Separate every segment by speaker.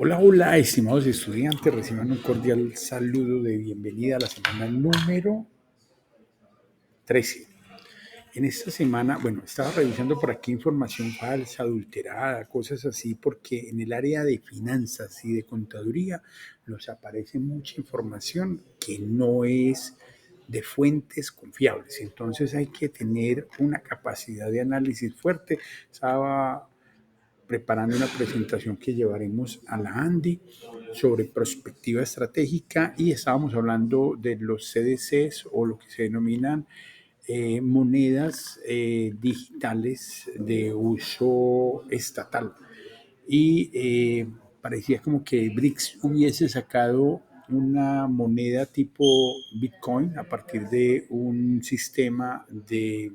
Speaker 1: Hola, hola, estimados estudiantes, reciban un cordial saludo de bienvenida a la semana número 13. En esta semana, bueno, estaba revisando por aquí información falsa, adulterada, cosas así, porque en el área de finanzas y de contaduría nos aparece mucha información que no es de fuentes confiables. Entonces hay que tener una capacidad de análisis fuerte. Estaba preparando una presentación que llevaremos a la Andy sobre prospectiva estratégica y estábamos hablando de los CDCs o lo que se denominan monedas digitales de uso estatal. Y parecía como que BRICS hubiese sacado una moneda tipo Bitcoin a partir de un sistema de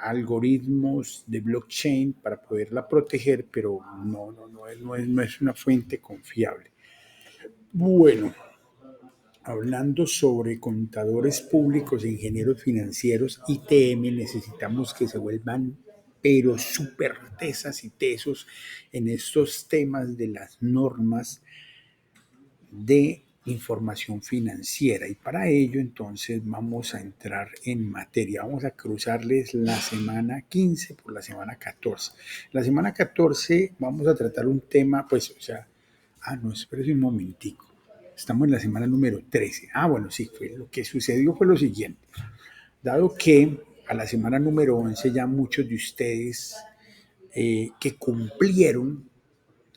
Speaker 1: algoritmos de blockchain para poderla proteger, pero no es una fuente confiable. Bueno, hablando sobre contadores públicos e ingenieros financieros, ITM, necesitamos que se vuelvan pero súper tesas y tesos en estos temas de las normas de información financiera. Y para ello, entonces, vamos a entrar en materia. Vamos a cruzarles la semana 15 por la semana 14. La semana 14 vamos a tratar un tema, pues, o sea, no, espérese un momentico. Estamos en la semana número 13. Bueno, sí, fue lo que sucedió fue lo siguiente. Dado que a la semana número 11 ya muchos de ustedes que cumplieron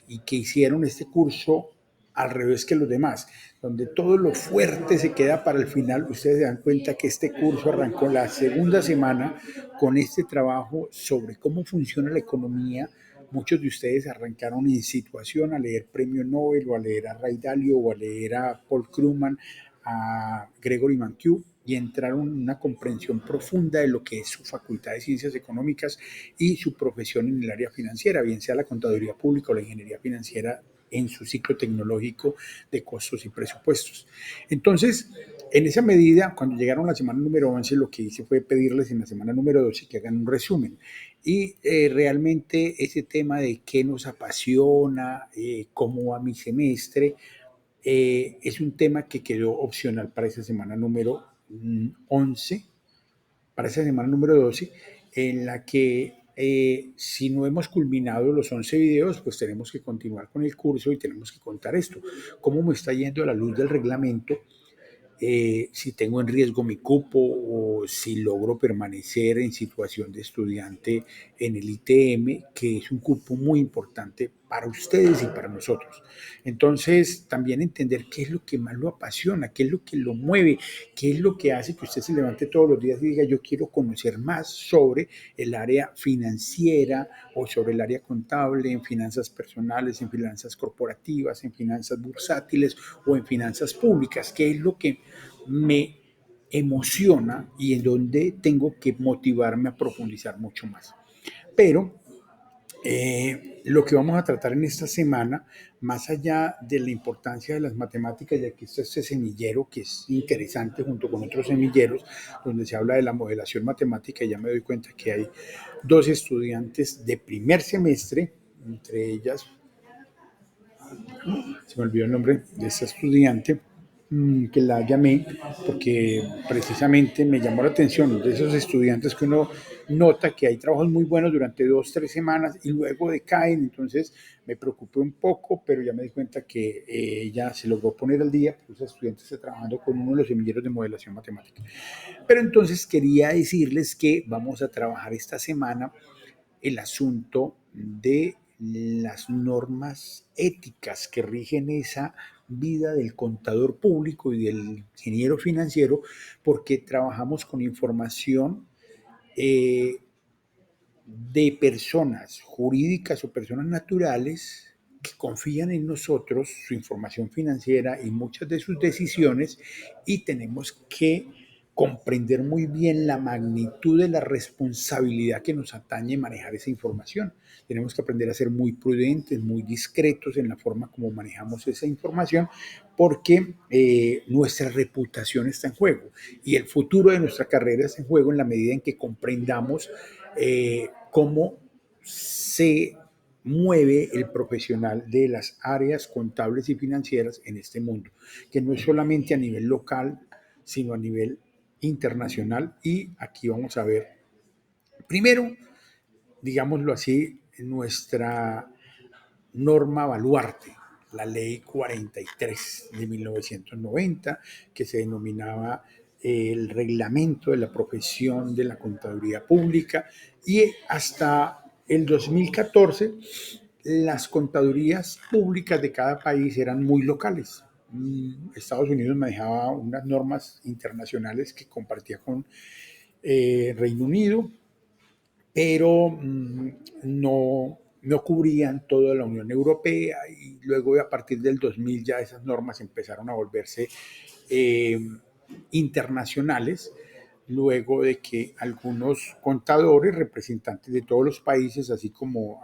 Speaker 1: y que hicieron este curso al revés que los demás, donde todo lo fuerte se queda para el final. Ustedes se dan cuenta que este curso arrancó la segunda semana con este trabajo sobre cómo funciona la economía. Muchos de ustedes arrancaron en situación a leer Premio Nobel o a leer a Ray Dalio o a leer a Paul Krugman, a Gregory Mankiw, y entraron en una comprensión profunda de lo que es su facultad de ciencias económicas y su profesión en el área financiera, bien sea la contaduría pública o la ingeniería financiera en su ciclo tecnológico de costos y presupuestos. Entonces, en esa medida, cuando llegaron a la semana número 11, lo que hice fue pedirles en la semana número 12 que hagan un resumen. Y realmente ese tema de qué nos apasiona, cómo va mi semestre, es un tema que quedó opcional para esa semana número 11, para esa semana número 12, en la que si no hemos culminado los 11 videos, pues tenemos que continuar con el curso y tenemos que contar esto. ¿Cómo me está yendo a la luz del reglamento? Si tengo en riesgo mi cupo o si logro permanecer en situación de estudiante en el ITM, que es un cupo muy importante para ustedes y para nosotros. Entonces, también entender qué es lo que más lo apasiona, qué es lo que lo mueve, qué es lo que hace que usted se levante todos los días y diga, yo quiero conocer más sobre el área financiera o sobre el área contable, en finanzas personales, en finanzas corporativas, en finanzas bursátiles o en finanzas públicas, qué es lo que me emociona y en donde tengo que motivarme a profundizar mucho más. Pero lo que vamos a tratar en esta semana, más allá de la importancia de las matemáticas, ya que este semillero que es interesante junto con otros semilleros, donde se habla de la modelación matemática, y ya me doy cuenta que hay dos estudiantes de primer semestre, entre ellas, se me olvidó el nombre de esta estudiante, que la llamé porque precisamente me llamó la atención de esos estudiantes que uno nota que hay trabajos muy buenos durante 2, 3 semanas y luego decaen. Entonces me preocupé un poco, pero ya me di cuenta que ella se logró poner al día, porque esa estudiante está trabajando con uno de los semilleros de modelación matemática. Pero entonces quería decirles que vamos a trabajar esta semana el asunto de las normas éticas que rigen esa vida del contador público y del ingeniero financiero, porque trabajamos con información eh, de personas jurídicas o personas naturales que confían en nosotros, su información financiera y muchas de sus decisiones, y tenemos que comprender muy bien la magnitud de la responsabilidad que nos atañe manejar esa información. Tenemos que aprender a ser muy prudentes, muy discretos en la forma como manejamos esa información, porque nuestra reputación está en juego y el futuro de nuestra carrera está en juego en la medida en que comprendamos cómo se mueve el profesional de las áreas contables y financieras en este mundo, que no es solamente a nivel local, sino a nivel internacional. Y aquí vamos a ver, primero, digámoslo así, nuestra norma baluarte, la ley 43 de 1990, que se denominaba el reglamento de la profesión de la contaduría pública, y hasta el 2014 las contadurías públicas de cada país eran muy locales. Estados Unidos manejaba unas normas internacionales que compartía con Reino Unido, pero no cubrían toda la Unión Europea, y luego a partir del 2000 ya esas normas empezaron a volverse eh, internacionales, luego de que algunos contadores, representantes de todos los países, así como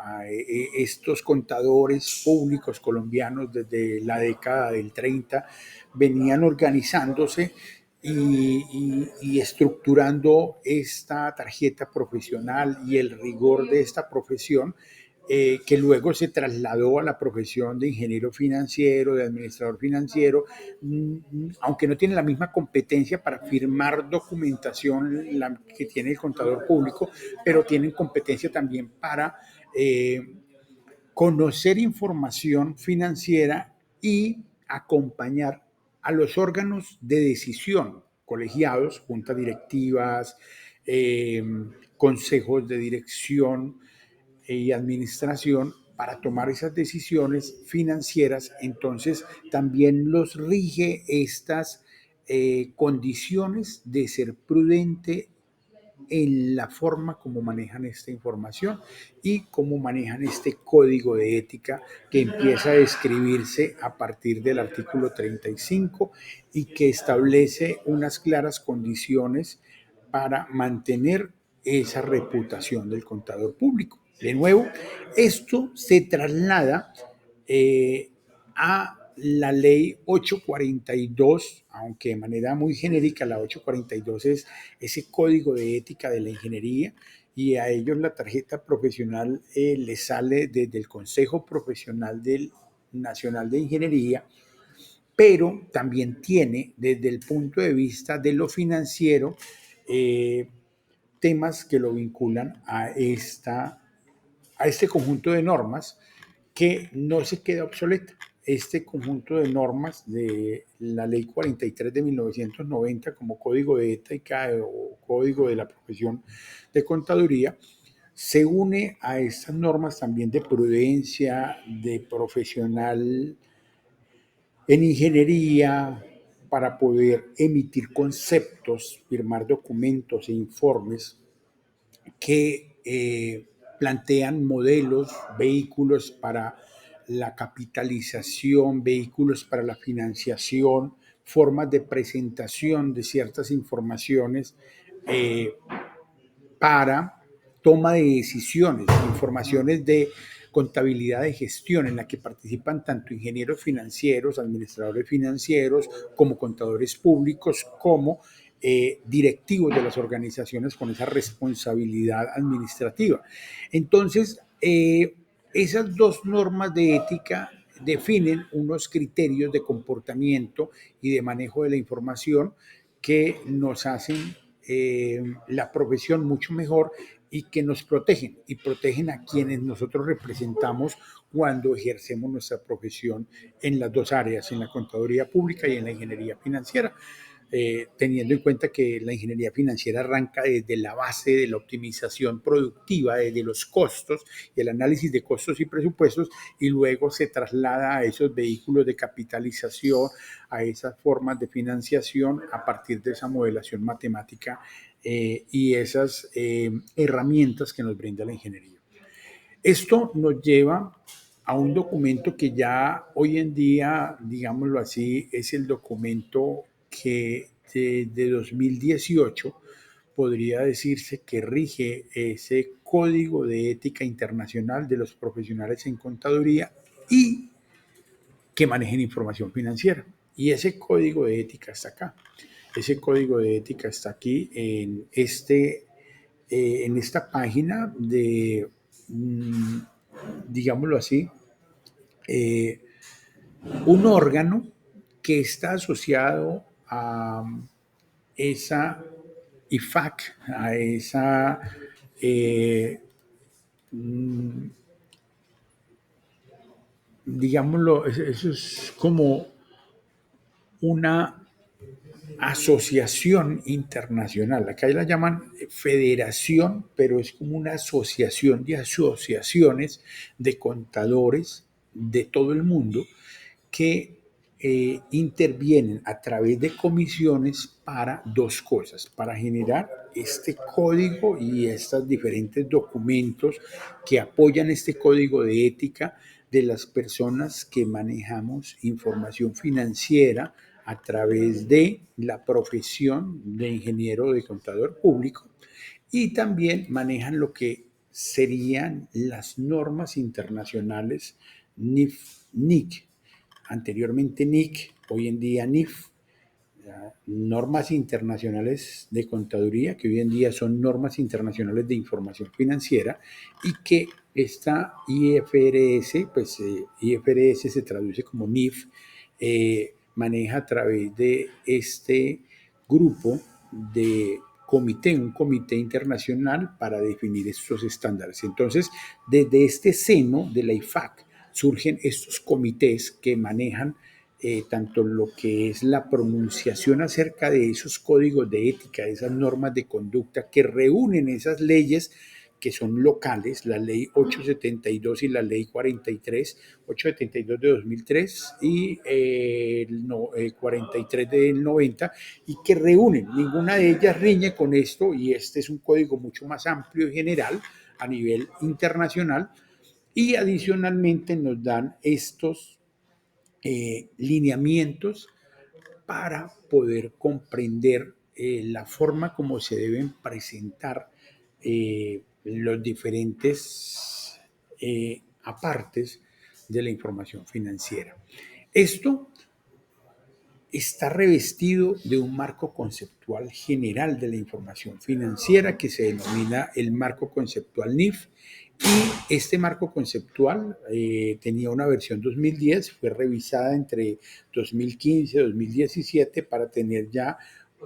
Speaker 1: estos contadores públicos colombianos desde la década del 30, venían organizándose y estructurando esta tarjeta profesional y el rigor de esta profesión, que luego se trasladó a la profesión de ingeniero financiero, de administrador financiero, aunque no tiene la misma competencia para firmar documentación que tiene el contador público, pero tienen competencia también para conocer información financiera y acompañar a los órganos de decisión, colegiados, juntas directivas, eh, consejos de dirección y administración, para tomar esas decisiones financieras. Entonces también los rige estas condiciones de ser prudente en la forma como manejan esta información y cómo manejan este código de ética que empieza a escribirse a partir del artículo 35 y que establece unas claras condiciones para mantener esa reputación del contador público. De nuevo, esto se traslada a la ley 842, aunque de manera muy genérica. La 842 es ese código de ética de la ingeniería, y a ellos la tarjeta profesional les sale desde el Consejo Profesional del Nacional de Ingeniería, pero también tiene desde el punto de vista de lo financiero temas que lo vinculan a este conjunto de normas que no se queda obsoleta. Este conjunto de normas de la Ley 43 de 1990 como Código de Ética o Código de la Profesión de Contaduría se une a estas normas también de prudencia, de profesional en ingeniería, para poder emitir conceptos, firmar documentos e informes que plantean modelos, vehículos para la capitalización, vehículos para la financiación, formas de presentación de ciertas informaciones eh, para toma de decisiones, informaciones de contabilidad de gestión, en la que participan tanto ingenieros financieros, administradores financieros, como contadores públicos, como directivos de las organizaciones con esa responsabilidad administrativa. Entonces, esas dos normas de ética definen unos criterios de comportamiento y de manejo de la información que nos hacen la profesión mucho mejor, y que nos protegen y protegen a quienes nosotros representamos cuando ejercemos nuestra profesión en las dos áreas, en la contaduría pública y en la ingeniería financiera. Teniendo en cuenta que la ingeniería financiera arranca desde la base de la optimización productiva, desde los costos y el análisis de costos y presupuestos, y luego se traslada a esos vehículos de capitalización, a esas formas de financiación a partir de esa modelación matemática y esas herramientas que nos brinda la ingeniería. Esto nos lleva a un documento que ya hoy en día, digámoslo así, es el documento que desde 2018 podría decirse que rige ese código de ética internacional de los profesionales en contaduría y que manejen información financiera. Y ese código de ética está acá. Ese código de ética está aquí en esta página de digámoslo así, eh, un órgano que está asociado a esa IFAC, a esa, eh, mm, digámoslo, eso es como una asociación internacional. Acá la llaman federación, pero es como una asociación de asociaciones de contadores de todo el mundo que intervienen a través de comisiones para dos cosas, para generar este código y estos diferentes documentos que apoyan este código de ética de las personas que manejamos información financiera a través de la profesión de ingeniero o de contador público, y también manejan lo que serían las normas internacionales NIF, NIC, anteriormente NIC, hoy en día NIF, normas internacionales de contaduría, que hoy en día son normas internacionales de información financiera, y que esta IFRS, pues IFRS se traduce como NIF, maneja a través de este grupo de comité, un comité internacional para definir estos estándares. Entonces, desde este seno de la IFAC surgen estos comités que manejan tanto lo que es la pronunciación acerca de esos códigos de ética, esas normas de conducta que reúnen esas leyes que son locales, la ley 872 y la ley 43, 872 de 2003 y 43 del 90, y que reúnen, ninguna de ellas riñe con esto, y este es un código mucho más amplio y general a nivel internacional, y adicionalmente nos dan estos lineamientos para poder comprender la forma como se deben presentar los diferentes apartes de la información financiera. Esto está revestido de un marco conceptual general de la información financiera que se denomina el marco conceptual NIF. Y este marco conceptual tenía una versión 2010, fue revisada entre 2015 y 2017 para tener ya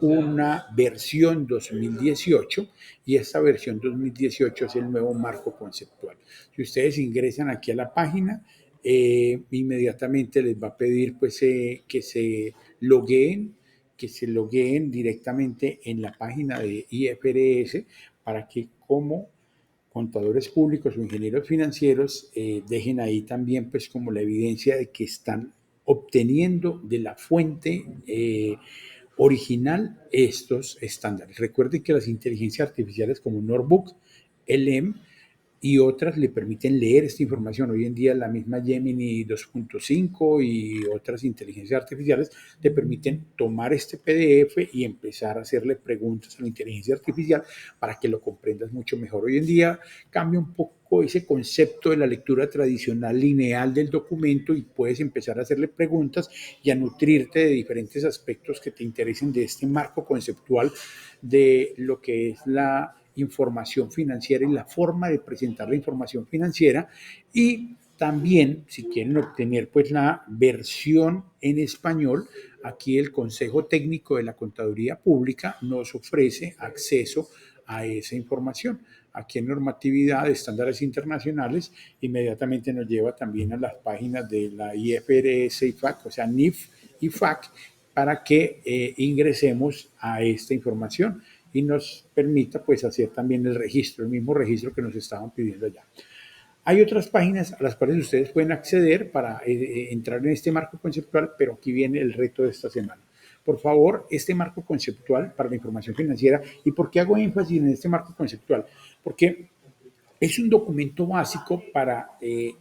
Speaker 1: una versión 2018, y esta versión 2018 es el nuevo marco conceptual. Si ustedes ingresan aquí a la página, inmediatamente les va a pedir pues, logueen, que se logueen directamente en la página de IFRS para que como contadores públicos o ingenieros financieros dejen ahí también pues como la evidencia de que están obteniendo de la fuente original estos estándares. Recuerden que las inteligencias artificiales como Notebook, LM y otras le permiten leer esta información. Hoy en día la misma Gemini 2.5 y otras inteligencias artificiales te permiten tomar este PDF y empezar a hacerle preguntas a la inteligencia artificial para que lo comprendas mucho mejor. Hoy en día cambia un poco ese concepto de la lectura tradicional lineal del documento y puedes empezar a hacerle preguntas y a nutrirte de diferentes aspectos que te interesen de este marco conceptual de lo que es la información financiera y la forma de presentar la información financiera. Y también, si quieren obtener pues la versión en español, aquí el Consejo Técnico de la Contaduría Pública nos ofrece acceso a esa información. Aquí en normatividad de estándares internacionales, inmediatamente nos lleva también a las páginas de la IFRS IFAC, o sea, NIF IFAC, para que ingresemos a esta información y nos permita pues hacer también el registro, el mismo registro que nos estaban pidiendo allá. Hay otras páginas a las cuales ustedes pueden acceder para entrar en este marco conceptual, pero aquí viene el reto de esta semana. Por favor, este marco conceptual para la información financiera. ¿Y por qué hago énfasis en este marco conceptual? Porque es un documento básico para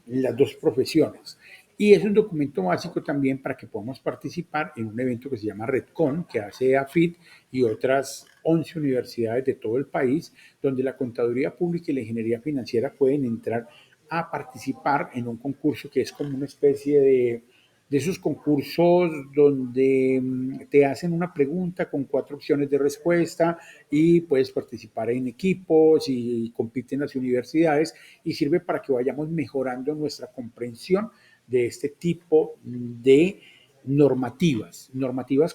Speaker 1: las dos profesiones, y es un documento básico también para que podamos participar en un evento que se llama RedCon, que hace AFIT y otras 11 universidades de todo el país, donde la contaduría pública y la ingeniería financiera pueden entrar a participar en un concurso que es como una especie de esos concursos donde te hacen una pregunta con 4 opciones de respuesta y puedes participar en equipos y compiten las universidades y sirve para que vayamos mejorando nuestra comprensión de este tipo de normativas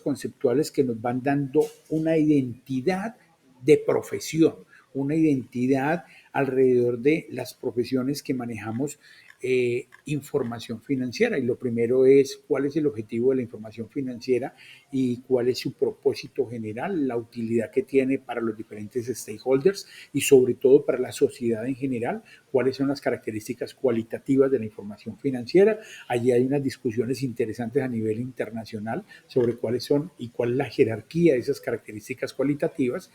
Speaker 1: conceptuales que nos van dando una identidad de profesión, una identidad alrededor de las profesiones que manejamos información financiera. Y lo primero es cuál es el objetivo de la información financiera y cuál es su propósito general, la utilidad que tiene para los diferentes stakeholders y sobre todo para la sociedad en general, cuáles son las características cualitativas de la información financiera. Allí hay unas discusiones interesantes a nivel internacional sobre cuáles son y cuál es la jerarquía de esas características cualitativas,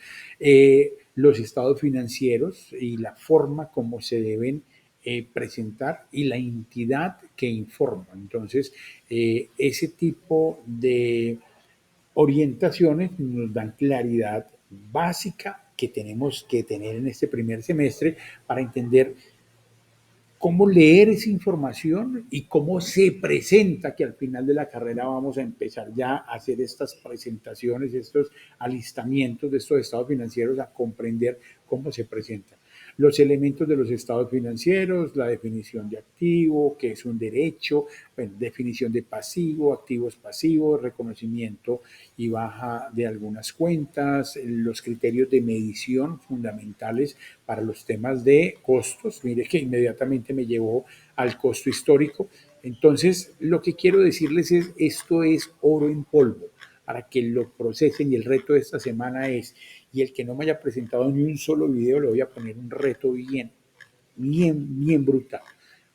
Speaker 1: los estados financieros y la forma como se deben presentar y la entidad que informa. Entonces, ese tipo de orientaciones nos dan claridad básica que tenemos que tener en este primer semestre para entender cómo leer esa información y cómo se presenta, que al final de la carrera vamos a empezar ya a hacer estas presentaciones, estos alistamientos de estos estados financieros, a comprender cómo se presentan. Los elementos de los estados financieros, la definición de activo, que es un derecho, bueno, definición de pasivo, activos pasivos, reconocimiento y baja de algunas cuentas, los criterios de medición fundamentales para los temas de costos. Mire que inmediatamente me llevó al costo histórico. Entonces, lo que quiero decirles es, esto es oro en polvo para que lo procesen y el reto de esta semana es, y el que no me haya presentado ni un solo video, le voy a poner un reto bien brutal.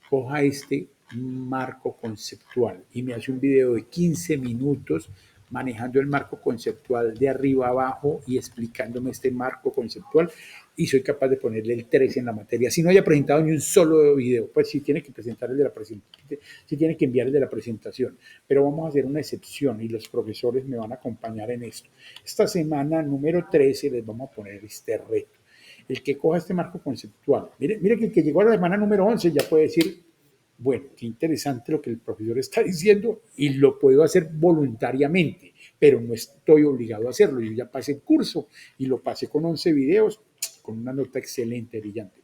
Speaker 1: Coja este marco conceptual y me hace un video de 15 minutos manejando el marco conceptual de arriba a abajo y explicándome este marco conceptual y soy capaz de ponerle el 3 en la materia. Si no haya presentado ni un solo video, pues sí tiene que presentar el de la presentación, sí tiene que enviar el de la presentación, pero vamos a hacer una excepción y los profesores me van a acompañar en esto. Esta semana número 13 les vamos a poner este reto. El que coja este marco conceptual, mire que el que llegó a la semana número 11 ya puede decir, bueno, qué interesante lo que el profesor está diciendo y lo puedo hacer voluntariamente, pero no estoy obligado a hacerlo. Yo ya pasé el curso y lo pasé con 11 videos, con una nota excelente, brillante.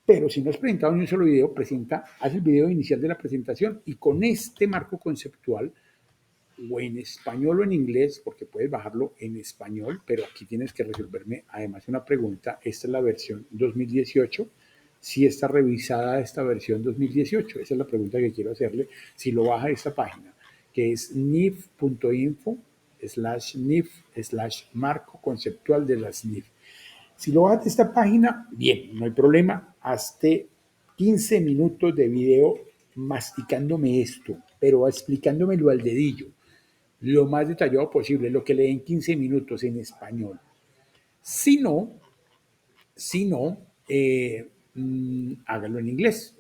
Speaker 1: Pero si no has presentado ni un solo video, haz el video inicial de la presentación y con este marco conceptual, o en español o en inglés, porque puedes bajarlo en español, pero aquí tienes que resolverme además una pregunta. Esta es la versión 2018. Si está revisada esta versión 2018, esa es la pregunta que quiero hacerle. Si lo baja de esta página, que es nif.info/nif/marco conceptual de las NIF. Si lo bajas de esta página, bien, no hay problema. Hazte 15 minutos de video masticándome esto, pero explicándomelo al dedillo lo más detallado posible, lo que leen 15 minutos en español. Si no, si no, hágalo en inglés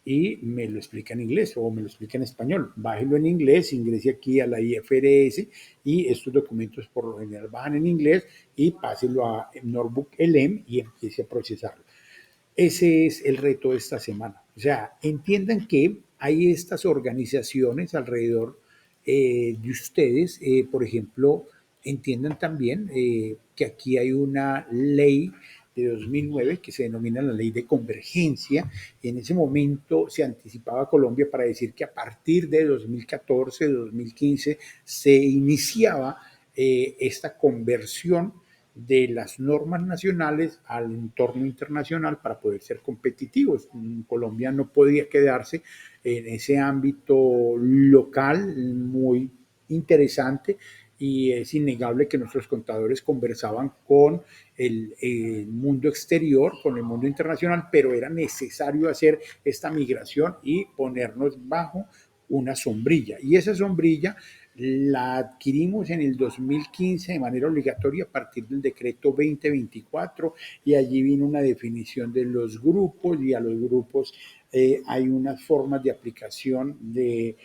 Speaker 1: y me lo explica en inglés o me lo explica en español. Bájelo en inglés, ingrese aquí a la IFRS y estos documentos por lo general bajan en inglés y páselo a Notebook LM y empiece a procesarlo. Ese es el reto de esta semana. O sea, entiendan que hay estas organizaciones alrededor de ustedes. Por ejemplo, entiendan también que aquí hay una ley de 2009 que se denomina la ley de convergencia. En ese momento se anticipaba a Colombia para decir que a partir de 2014, 2015 se iniciaba esta conversión de las normas nacionales al entorno internacional para poder ser competitivos. Colombia no podía quedarse en ese ámbito local muy interesante y es innegable que nuestros contadores conversaban con el mundo exterior, con el mundo internacional, pero era necesario hacer esta migración y ponernos bajo una sombrilla. Y esa sombrilla la adquirimos en el 2015 de manera obligatoria a partir del decreto 2024 y allí vino una definición de los grupos y a los grupos hay unas formas de aplicación de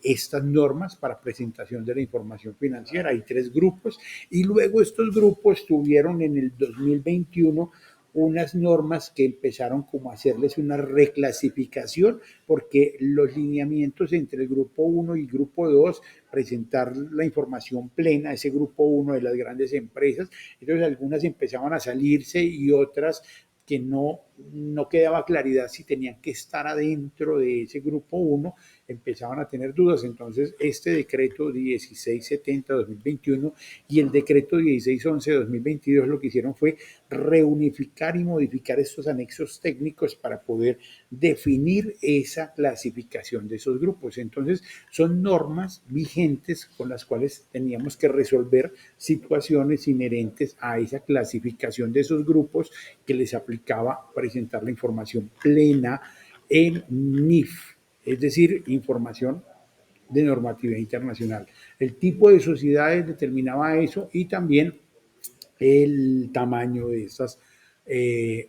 Speaker 1: estas normas para presentación de la información financiera. Hay 3 grupos y luego estos grupos tuvieron en el 2021 unas normas que empezaron como a hacerles una reclasificación, porque los lineamientos entre el grupo 1 y el grupo 2, presentar la información plena, ese grupo 1 de las grandes empresas, entonces algunas empezaban a salirse y otras que no quedaba claridad si tenían que estar adentro de ese grupo 1, empezaban a tener dudas. Entonces, este decreto 1670-2021 y el decreto 1611-2022 lo que hicieron fue reunificar y modificar estos anexos técnicos para poder definir esa clasificación de esos grupos. Entonces, son normas vigentes con las cuales teníamos que resolver situaciones inherentes a esa clasificación de esos grupos que les aplicaba presentar la información plena en NIF, es decir, información de normatividad internacional. El tipo de sociedades determinaba eso y también el tamaño de estas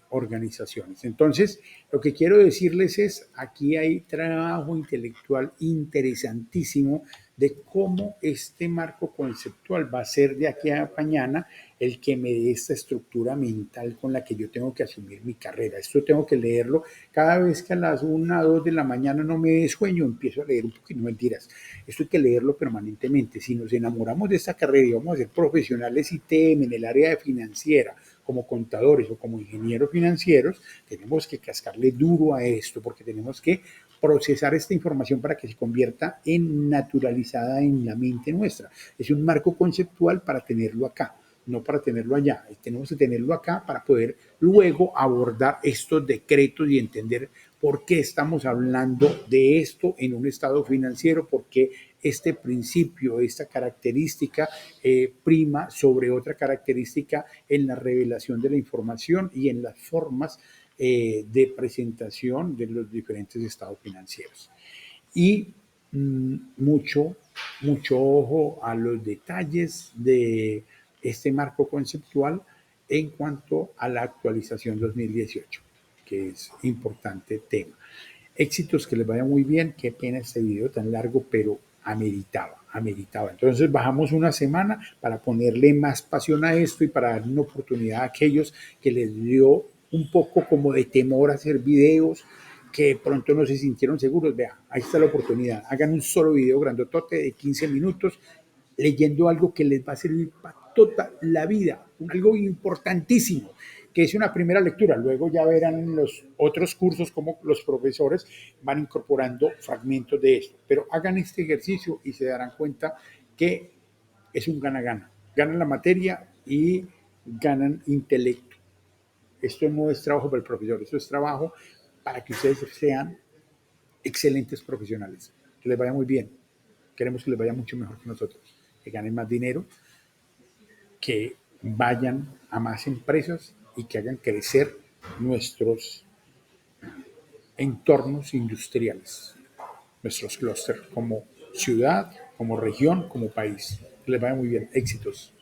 Speaker 1: organizaciones. Entonces, lo que quiero decirles es, aquí hay trabajo intelectual interesantísimo de cómo este marco conceptual va a ser de aquí a mañana el que me dé esta estructura mental con la que yo tengo que asumir mi carrera. Esto tengo que leerlo cada vez que a las 1 o 2 de la mañana no me dé sueño, empiezo a leer un poquito, no mentiras. Esto hay que leerlo permanentemente. Si nos enamoramos de esta carrera y vamos a ser profesionales ITM en el área de financiera, como contadores o como ingenieros financieros, tenemos que cascarle duro a esto porque tenemos que procesar esta información para que se convierta en naturalizada en la mente nuestra. Es un marco conceptual para tenerlo acá, no para tenerlo allá. Tenemos que tenerlo acá para poder luego abordar estos decretos y entender por qué estamos hablando de esto en un estado financiero, por qué este principio, esta característica prima sobre otra característica en la revelación de la información y en las formas de presentación de los diferentes estados financieros. Y mucho, mucho ojo a los detalles de este marco conceptual en cuanto a la actualización 2018, que es importante tema. Éxitos, que les vaya muy bien. Qué pena este video tan largo, pero ameritaba. Entonces bajamos una semana para ponerle más pasión a esto y para dar una oportunidad a aquellos que les dio un poco como de temor a hacer videos, que de pronto no se sintieron seguros. Vea, ahí está la oportunidad. Hagan un solo video grandotote de 15 minutos leyendo algo que les va a servir para toda la vida, algo importantísimo, que es una primera lectura. Luego ya verán en los otros cursos cómo los profesores van incorporando fragmentos de esto. Pero hagan este ejercicio y se darán cuenta que es un gana-gana. Ganan la materia y ganan intelecto. Esto no es trabajo para el profesor, esto es trabajo para que ustedes sean excelentes profesionales. Que les vaya muy bien. Queremos que les vaya mucho mejor que nosotros. Que ganen más dinero, que vayan a más empresas y que hagan crecer nuestros entornos industriales, nuestros clústeres como ciudad, como región, como país. Que les vaya muy bien. Éxitos.